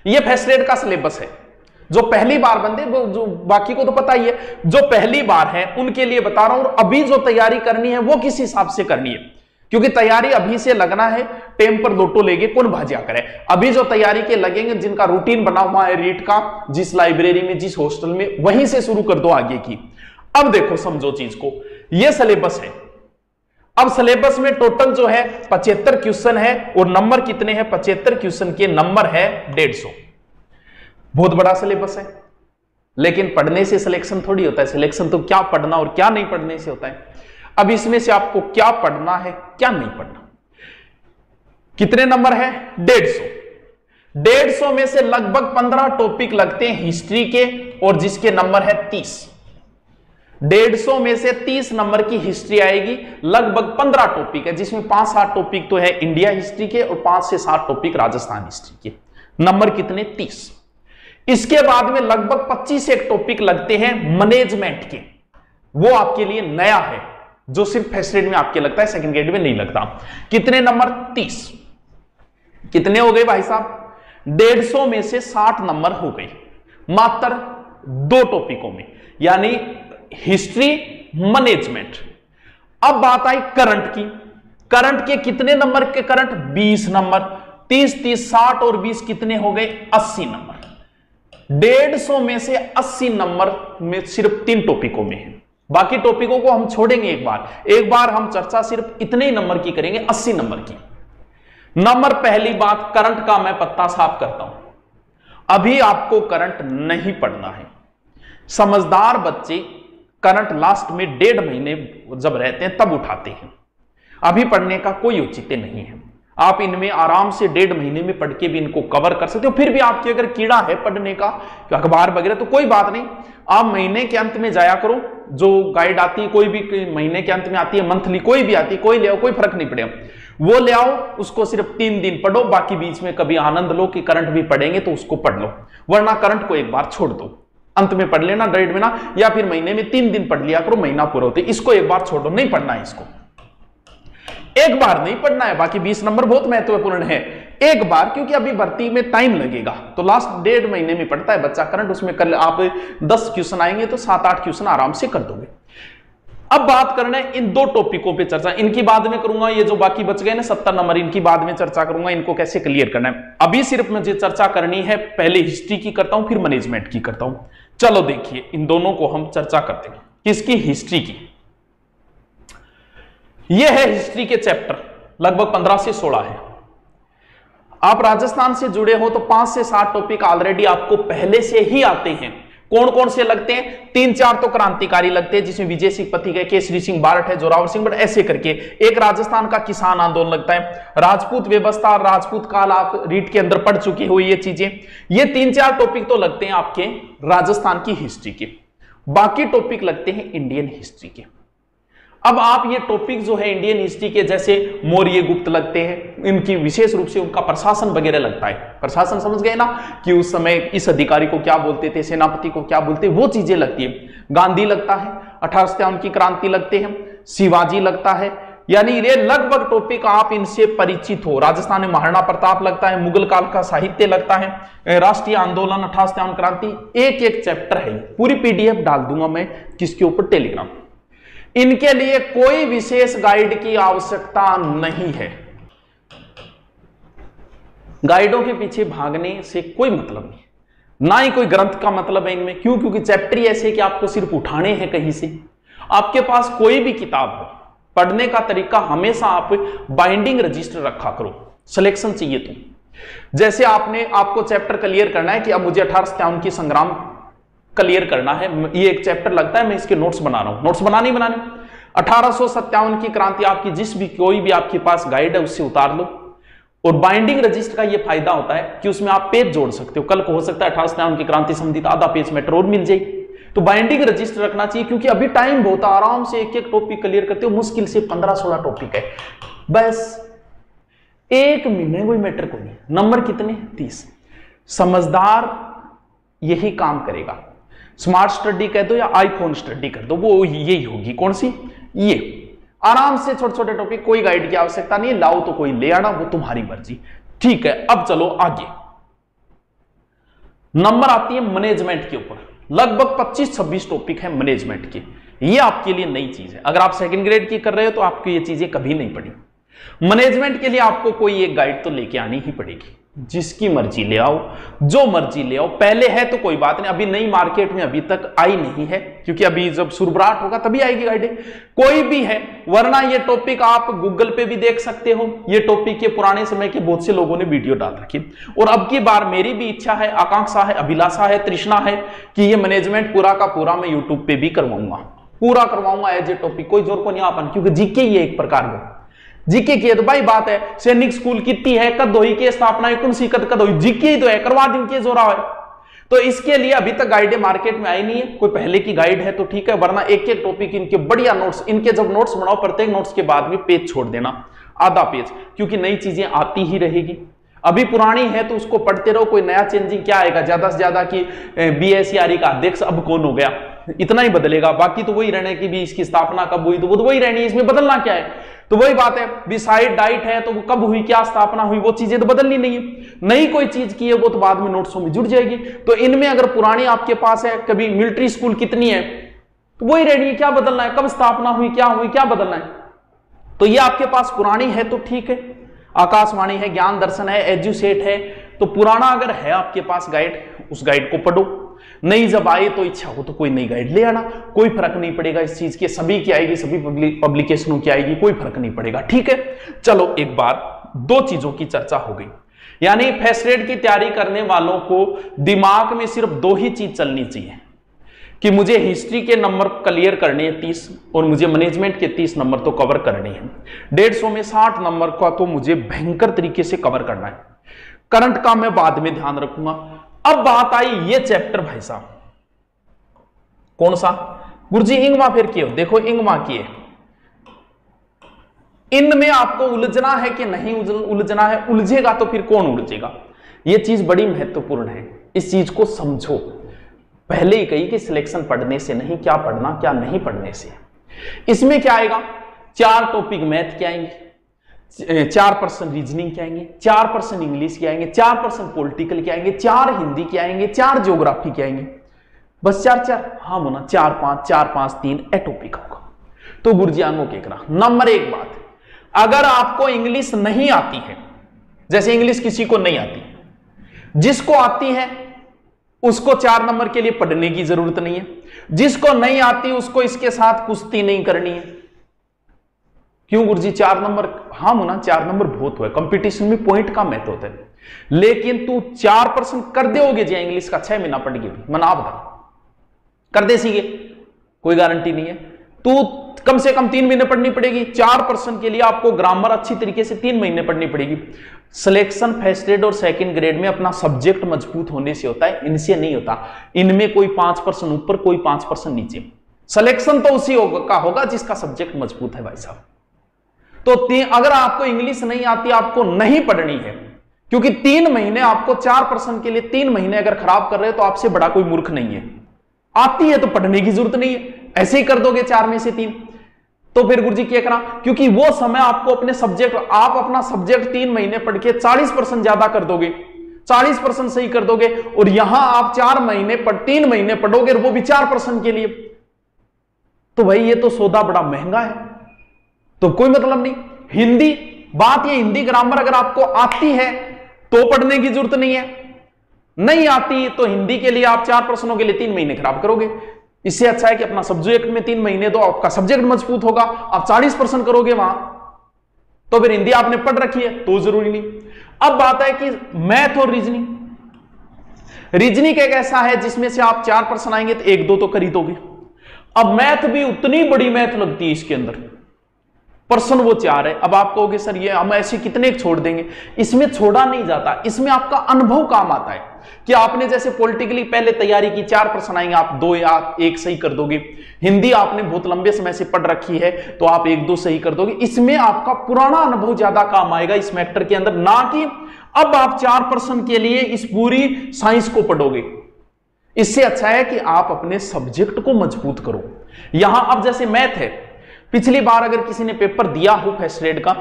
ये first grade का syllabus है। जो पहली बार बंदे, जो बाकी को तो पता ही है, जो पहली बार है उनके लिए बता रहा हूं। और अभी जो तैयारी करनी है वो किस हिसाब से करनी है, क्योंकि तैयारी अभी से लगना है। टेम पर लोटो लेके कौन भाजिया करे। अभी जो तैयारी के लगेंगे, जिनका रूटीन बना हुआ है रीट का, जिस लाइब्रेरी में, जिस हॉस्टल में, वहीं से शुरू कर दो आगे की। अब देखो, समझो चीज को, ये सिलेबस है। अब सिलेबस में टोटल जो है 75 क्वेश्चन है और नंबर कितने हैं? 75 क्वेश्चन के नंबर है 150। बहुत बड़ा सिलेबस है, लेकिन पढ़ने से सिलेक्शन थोड़ी होता है। सिलेक्शन तो क्या पढ़ना और क्या नहीं पढ़ने से होता है। अब इसमें से आपको क्या पढ़ना है, क्या नहीं पढ़ना। कितने नंबर है? 150। 150 में से लगभग 15 टॉपिक लगते हैं हिस्ट्री के, और जिसके नंबर है 30। 150 में से 30 नंबर की हिस्ट्री आएगी। लगभग 15 टॉपिक है, जिसमें 5-7 टॉपिक तो है इंडिया हिस्ट्री के और 5 से 7 टॉपिक राजस्थान हिस्ट्री के। नंबर कितने? 30। इसके बाद में लगभग 25 एक टॉपिक लगते हैं मैनेजमेंट के। वो आपके लिए नया है, जो सिर्फ फर्स्ट ग्रेड में आपके लगता है, सेकंड ग्रेड में नहीं लगता। कितने नंबर? 30। कितने हो गए भाई साहब? 150 में से 60 नंबर हो गए मात्र 2 टॉपिकों में, यानी हिस्ट्री, मैनेजमेंट। अब बात आई करंट की। करंट के कितने नंबर के? Current 20 number. 30 60 और 20 कितने हो गए? 80 नंबर। 150 में से 80 नंबर में सिर्फ 3 टॉपिकों में है। बाकी टॉपिकों को हम छोड़ेंगे। एक बार हम चर्चा सिर्फ इतने ही नंबर की करेंगे, 80 नंबर की। नंबर, पहली बात, करंट का मैं पत्ता साफ करता हूं। अभी आपको करंट नहीं पढ़ना है। समझदार बच्चे करंट लास्ट में 1.5 महीने जब रहते हैं तब उठाते हैं। अभी पढ़ने का कोई औचित्य नहीं है। आप इनमें आराम से 1.5 महीने में पढ़ के भी इनको कवर कर सकते हो। फिर भी आपकी अगर कीड़ा है पढ़ने का, अखबार वगैरह, तो कोई बात नहीं, आप महीने के अंत में जाया करो। जो गाइड आती है, कोई भी महीने के अंत में आती है, मंथली कोई भी आती है, कोई ले आओ, कोई फर्क नहीं पड़ेगा। वो ले आओ, उसको सिर्फ 3 दिन पढ़ो, बाकी बीच में कभी आनंद लो कि करंट भी पढ़ेंगे तो उसको पढ़ लो, वरना करंट को एक बार छोड़ दो। अंत में पढ़ लेना 1.5 महीना, या फिर महीने में 3 दिन पढ़ लिया करो, महीना पूरा होते। इसको एक बार छोड़ो, नहीं पढ़ना है इसको। एक बार नहीं पढ़ना है। बाकी 20 नंबर बहुत महत्वपूर्ण है। एक बार, क्योंकि अभी भर्ती में टाइम लगेगा, तो लास्ट 1.5 महीने में पढ़ता है बच्चा करंट। उसमें कर आप 10 क्वेश्चन आएंगे तो 7-8 क्वेश्चन आराम से कर दोगे। अब बात करना है इन 2 टॉपिकों पे चर्चा। इनकी बाद में करूंगा। ये जो बाकी बच गए ना 70 नंबर, इनकी बाद में चर्चा करूंगा, इनको कैसे क्लियर करना है। अभी सिर्फ मुझे चर्चा करनी है, पहले हिस्ट्री की करता हूं, फिर मैनेजमेंट की करता हूं। चलो देखिए, इन दोनों को हम चर्चा करते हैं। किसकी? हिस्ट्री की। यह है हिस्ट्री के चैप्टर, लगभग 15 से 16 है। आप राजस्थान से जुड़े हो तो 5 से 7 टॉपिक ऑलरेडी आपको पहले से ही आते हैं। कौन कौन से लगते हैं? 3-4 तो क्रांतिकारी लगते हैं, जिसमें विजय सिंह पथिक है, केसरी सिंह बारठ है, जोरावर सिंह बट, ऐसे करके। एक राजस्थान का किसान आंदोलन लगता है, राजपूत व्यवस्था, राजपूत काल, आप रीट के अंदर पढ़ चुके हो ये चीजें। ये 3-4 टॉपिक तो लगते हैं आपके राजस्थान की हिस्ट्री के। बाकी टॉपिक लगते हैं इंडियन हिस्ट्री के। अब आप ये टॉपिक जो है इंडियन हिस्ट्री के, जैसे मौर्य गुप्त लगते हैं, इनकी विशेष रूप से उनका प्रशासन वगैरह लगता है। प्रशासन समझ गए ना, कि उस समय इस अधिकारी को क्या बोलते थे, सेनापति को क्या बोलते, वो चीजें लगती है। गांधी लगता है, 1857 की क्रांति लगते हैं, शिवाजी लगता है। यानी ये लगभग टॉपिक आप इनसे परिचित हो। राजस्थान में महाराणा प्रताप लगता है, मुगल काल का साहित्य लगता है, राष्ट्रीय आंदोलन, 1857 क्रांति, एक चैप्टर है। पूरी PDF डाल दूंगा मैं किसके ऊपर? टेलीग्राम। इनके लिए कोई विशेष गाइड की आवश्यकता नहीं है। गाइडों के पीछे भागने से कोई मतलब नहीं, ना ही कोई ग्रंथ का मतलब है इनमें। क्यों? क्योंकि चैप्टर ही ऐसे कि आपको सिर्फ उठाने हैं कहीं से। आपके पास कोई भी किताब हो, पढ़ने का तरीका हमेशा आप बाइंडिंग रजिस्टर रखा करो। सिलेक्शन चाहिए तो, जैसे आपको चैप्टर क्लियर करना है कि अब मुझे 1857 की संग्राम क्लियर करना है, ये एक चैप्टर लगता है, मैं इसके नोट्स बना रहा हूं। नोट्स बनाने 1857 की क्रांति आपकी कोई भी आपके पास गाइड है उससे उतार लो। और बाइंडिंग रजिस्टर का ये फायदा होता है कि उसमें आप पेज जोड़ सकते हो। कल को हो सकता है 1857 की क्रांति संबंधित आधा पेज में और मिल जाएगी। तो बाइंडिंग रजिस्टर रखना चाहिए, क्योंकि अभी टाइम बहुत, आराम से एक टॉपिक क्लियर करते हो। मुश्किल से 15-16 टॉपिक है, बस 1 महीने कोई मैटर को नहीं। नंबर कितने? 30। समझदार यही काम करेगा। स्मार्ट स्टडी कह दो या आईफोन स्टडी कर दो, वो यही होगी। कौन सी? ये। आराम से छोटे छोटे टॉपिक, कोई गाइड की आवश्यकता नहीं। लाओ तो कोई ले आना, वो तुम्हारी मर्जी। ठीक है, अब चलो आगे। नंबर आती है मैनेजमेंट के ऊपर, लगभग 25-26 टॉपिक है मैनेजमेंट के। ये आपके लिए नई चीज है, अगर आप सेकंड ग्रेड की कर रहे हो तो आपको ये चीजें कभी नहीं पड़ी। मैनेजमेंट के लिए आपको कोई एक गाइड तो लेके आनी ही पड़ेगी, जिसकी मर्जी ले आओ, जो मर्जी ले आओ। पहले है तो कोई बात नहीं, अभी नई मार्केट में अभी तक आई नहीं है, क्योंकि अभी जब सुरबराट होगा तभी आएगी गाइडें, कोई भी है। वरना ये टॉपिक आप गूगल पे भी देख सकते हो, ये टॉपिक के पुराने समय के बहुत से लोगों ने वीडियो डाल रखी। और अब की बार मेरी भी इच्छा है, आकांक्षा है, अभिलाषा है, तृष्णा है कि ये मैनेजमेंट पूरा का पूरा मैं यूट्यूब पे भी करवाऊंगा, पूरा करवाऊंगा एज ए टॉपिक। कोई जोर को नहीं आपन, क्योंकि जीके ये एक प्रकार का जीके की तो भाई बात है, सैनिक स्कूल कितनी है, कद हुई की स्थापना, कौन सी कद हुई, जीके ही तो है, करवा दिन के जोरा है। तो इसके लिए अभी तक गाइडें मार्केट में आई नहीं है, कोई पहले की गाइड है तो ठीक है, वरना एक एक टॉपिक इनके बढ़िया नोट्स, इनके जब नोट्स बनाओ प्रत्येक नोट्स के बाद भी पेज छोड़ देना, आधा पेज, क्योंकि नई चीजें आती ही रहेगी। अभी पुरानी है तो उसको पढ़ते रहो, कोई नया चेंजिंग क्या आएगा, ज्यादा से ज्यादा की BSERE का अध्यक्ष अब कौन हो गया, इतना ही बदलेगा, बाकी तो वही रहने की भी इसकी स्थापना कब हुई तो वो तो वही रहनी है, इसमें बदलना क्या है। तो वही बात है, बिसाइड डाइट है तो वो कब हुई, क्या स्थापना हुई, वो चीजें तो बदलनी नहीं है। नई कोई चीज की है वो तो बाद में नोट्सों में जुड़ जाएगी। तो इनमें अगर पुरानी आपके पास है, कभी मिलिट्री स्कूल कितनी है तो वही रहनी है, क्या बदलना है, कब स्थापना हुई, क्या बदलना है। तो ये आपके पास पुरानी है तो ठीक है, आकाशवाणी है, ज्ञान दर्शन है, एजुसेट है, तो पुराना अगर है आपके पास गाइड, उस गाइड को पढ़ो। नई जब आए तो इच्छा हो तो कोई नई गाइड ले आना, कोई फर्क नहीं पड़ेगा इस चीज के, सभी की आएगी, सभी पब्लिकेशनों की आएगी, कोई फर्क नहीं पड़ेगा, ठीक है। चलो एक बार दो चीजों की चर्चा हो गई, यानी फर्स्ट ग्रेड की तैयारी करने वालों को दिमाग में सिर्फ दो ही चीज चलनी चाहिए कि मुझे हिस्ट्री के नंबर क्लियर करने हैं 30 और मुझे मैनेजमेंट के 30 नंबर तो कवर करने हैं। 150 में 60 नंबर का तो मुझे भयंकर तरीके से कवर करना है। करंट का मैं बाद में ध्यान रखूंगा। अब बात आई ये चैप्टर भाई साहब, कौन सा गुरुजी, इंगमा फिर किए, देखो इंगमा किए, इनमें आपको उलझना है कि नहीं उलझना है, उलझेगा तो फिर कौन उलझेगा, ये चीज बड़ी महत्वपूर्ण है, इस चीज को समझो। पहले ही कही कि सिलेक्शन पढ़ने से नहीं, क्या पढ़ना क्या नहीं पढ़ने से। इसमें क्या आएगा, 4 टॉपिक मैथ के आएंगे, 4% रीजनिंग के आएंगे, 4% इंग्लिश के आएंगे, 4% पॉलिटिकल के आएंगे, 4 हिंदी के आएंगे, 4 ज्योग्राफी के आएंगे, बस 4 हाँ बोना 4-5 ए टॉपिक होगा। तो गुरुजी आंगो के करा नंबर 1 बात, अगर आपको इंग्लिश नहीं आती है, जैसे इंग्लिश किसी को नहीं आती, जिसको आती है उसको 4 नंबर के लिए पढ़ने की जरूरत नहीं है, जिसको नहीं आती उसको इसके साथ कुश्ती नहीं करनी है। क्यों गुरुजी 4 नंबर, हाँ मुना 4 नंबर बहुत हुआ, कंपटीशन में पॉइंट का महत्व होता है, लेकिन तू 4% कर दोगे जो इंग्लिश का 6 महीना पढ़ गए भी, मना बता कर दे सीगे, कोई गारंटी नहीं है। तू कम से कम 3 महीने पढ़नी पड़ेगी। 4% के लिए आपको ग्रामर अच्छी तरीके से 3 महीने पढ़नी पड़ेगी। सिलेक्शन फर्स्ट ग्रेड और सेकंड ग्रेड में अपना सब्जेक्ट मजबूत होने से होता है, इनसे नहीं होता। इनमें कोई 5% ऊपर, कोई 5% नीचे। सिलेक्शन तो उसी का होगा जिसका सब्जेक्ट मजबूत है भाई साहब। तो अगर आपको इंग्लिश नहीं आती, आपको नहीं पढ़नी है, क्योंकि 3 महीने आपको 4% के लिए 3 महीने अगर खराब कर रहे हो तो आपसे बड़ा कोई मूर्ख नहीं है। आती है तो पढ़ने की जरूरत नहीं है, ऐसे ही कर दोगे 4 में से 3, तो फिर गुरुजी क्या करा, क्योंकि वो समय आपको अपने सब्जेक्ट, आप अपना सब्जेक्ट 3 महीने पढ़ के 40% ज्यादा कर दोगे, 40% सही कर दोगे, और यहां आप 3 महीने पढ़ोगे और वो भी 4% के लिए, तो भाई ये तो सौदा बड़ा महंगा है, तो कोई मतलब नहीं। हिंदी, बात ये हिंदी ग्रामर अगर आपको आती है तो पढ़ने की जरूरत नहीं है, नहीं आती तो हिंदी के लिए आप 4% के लिए 3 महीने खराब करोगे। इससे अच्छा है कि अपना सब्जेक्ट में 3 महीने दो, आपका सब्जेक्ट मजबूत होगा, आप 40% करोगे वहां, तो फिर हिंदी आपने पढ़ रखी है तो जरूरी नहीं। अब बात है कि मैथ और रीजनिंग। रीजनिंग एक ऐसा है जिसमें से आप 4% आएंगे तो 1-2 तो कर ही दोगे। अब मैथ भी उतनी बड़ी मैथ लगती है इसके अंदर, पर्सन वो 4 है। अब आप कहोगे सर ये हम ऐसे कितने छोड़ देंगे, इसमें छोड़ा नहीं जाता, इसमें आपका अनुभव काम आता है कि आपने जैसे पॉलिटिकली पहले तैयारी की, 4% आएंगे, आप 2 या 1 सही कर दोगे। हिंदी आपने बहुत लंबे समय से पढ़ रखी है तो आप 1-2 सही कर दोगे। इसमें आपका पुराना अनुभव ज्यादा काम आएगा इस मैटर के अंदर, ना कि अब आप 4% के लिए इस पूरी साइंस को पढ़ोगे। इससे अच्छा है कि आप अपने सब्जेक्ट को मजबूत करो। यहां अब जैसे मैथ है, पिछली बार अगर किसी ने पेपर दिया हो फर्स्ट ग्रेड का,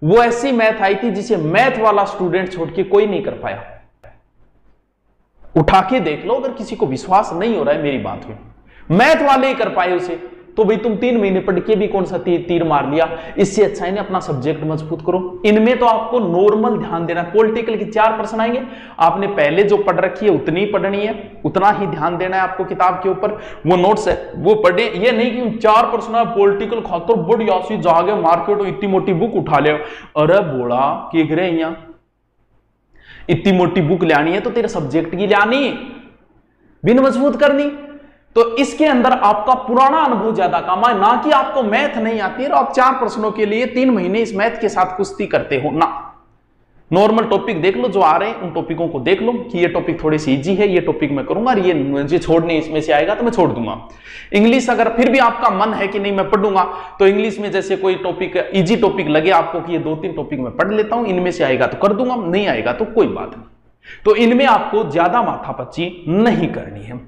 वो ऐसी मैथ आई थी जिसे मैथ वाला स्टूडेंट छोड़ के कोई नहीं कर पाया। उठा के देख लो, अगर किसी को विश्वास नहीं हो रहा है मेरी बात में, मैथ वाले ही कर पाए उसे, तो भाई तुम 3 महीने पढ़ के भी कौन सा तीर मार लिया। इससे अच्छा है अपना सब्जेक्ट मजबूत करो। इनमें तो आपको नॉर्मल ध्यान देना है। पॉलिटिकल के 4 प्रश्न आएंगे, आपने पहले जो पढ़ रखी है उतनी ही पढ़नी है, उतना ही ध्यान देना है आपको किताब के ऊपर। वो नोट्स है वो पढ़े, ये नहीं कि 4 प्रश्न है पॉलिटिकल खातर बढ़िया सी जागे मार्केट और इतनी मोटी बुक उठा ले। अरे बोला कि गिरे यहाँ इतनी मोटी बुक लानी है तो तेरे सब्जेक्ट की लानी बिन मजबूत करनी। तो इसके अंदर आपका पुराना अनुभव ज्यादा काम आए, ना कि आपको मैथ नहीं आती है और आप 4 प्रश्नों के लिए 3 महीने इस मैथ के साथ कुश्ती करते हो ना। नॉर्मल टॉपिक देख लो जो आ रहे हैं, उन टॉपिकों को देख लो कि ये टॉपिक थोड़ी सी इजी है, ये टॉपिक मैं करूंगा और ये मुझे छोड़ने इसमें से आएगा तो मैं छोड़ दूंगा। इंग्लिश अगर फिर भी आपका मन है कि नहीं मैं पढ़ूंगा, तो इंग्लिश में जैसे कोई टॉपिक इजी टॉपिक लगे आपको कि ये 2-3 टॉपिक मैं पढ़ लेता हूं, इनमें से आएगा तो कर दूंगा, नहीं आएगा तो कोई बात नहीं। तो इनमें आपको ज्यादा माथापच्ची नहीं करनी है।